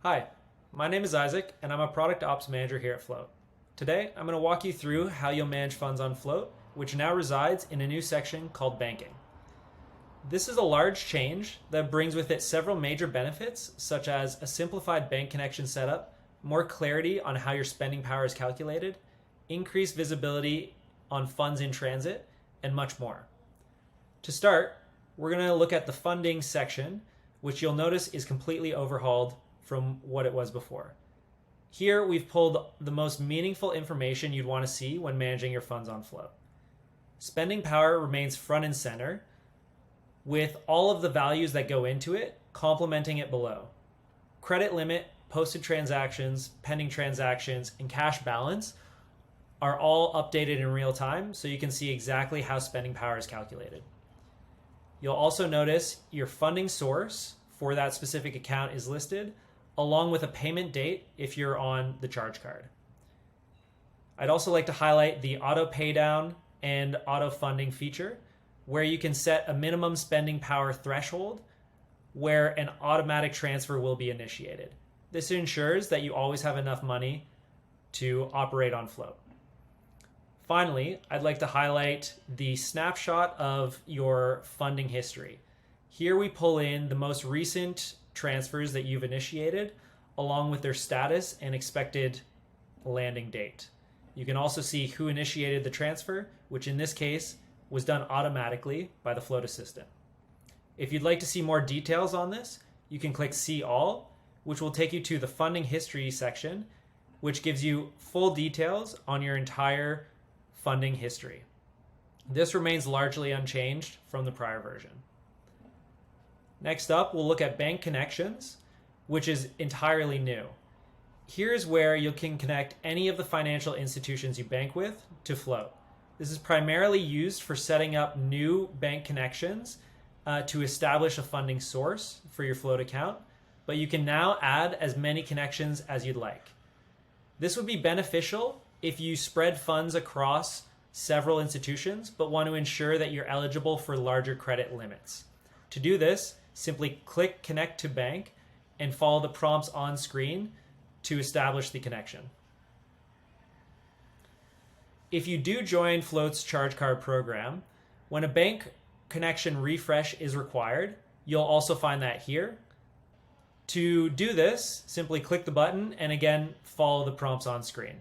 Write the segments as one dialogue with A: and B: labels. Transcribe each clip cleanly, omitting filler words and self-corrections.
A: Hi, my name is Isaac, and I'm a product ops manager here at Float. Today, I'm going to walk you through how you'll manage funds on Float, which now resides in a new section called Banking. This is a large change that brings with it several major benefits, such as a simplified bank connection setup, more clarity on how your spending power is calculated, increased visibility on funds in transit, and much more. To start, we're going to look at the funding section, which you'll notice is completely overhauled from what it was before. Here, we've pulled the most meaningful information you'd want to see when managing your funds on Float. Spending power remains front and center, with all of the values that go into it complementing it below. Credit limit, posted transactions, pending transactions, and cash balance are all updated in real time, so you can see exactly how spending power is calculated. You'll also notice your funding source for that specific account is listed, along with a payment date if you're on the charge card. I'd also like to highlight the auto paydown and auto funding feature, where you can set a minimum spending power threshold where an automatic transfer will be initiated. This ensures that you always have enough money to operate on Float. Finally, I'd like to highlight the snapshot of your funding history. Here we pull in the most recent transfers that you've initiated, along with their status and expected landing date. You can also see who initiated the transfer, which in this case was done automatically by the Float Assistant. If you'd like to see more details on this, you can click See All, which will take you to the funding history section, which gives you full details on your entire funding history. This remains largely unchanged from the prior version. Next up, we'll look at bank connections, which is entirely new. Here's where you can connect any of the financial institutions you bank with to Float. This is primarily used for setting up new bank connections to establish a funding source for your Float account, but you can now add as many connections as you'd like. This would be beneficial if you spread funds across several institutions, but want to ensure that you're eligible for larger credit limits. To do this, simply click Connect to Bank and follow the prompts on screen to establish the connection. If you do join Float's charge card program, when a bank connection refresh is required, you'll also find that here. To do this, simply click the button and again, follow the prompts on screen.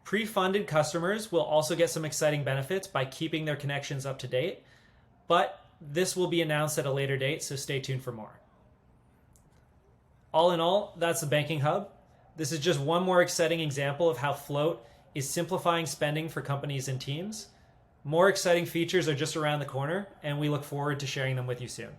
A: Pre-funded customers will also get some exciting benefits by keeping their connections up to date, but this will be announced at a later date, so stay tuned for more. All in all, that's the Banking Hub. This is just one more exciting example of how Float is simplifying spending for companies and teams. More exciting features are just around the corner, and we look forward to sharing them with you soon.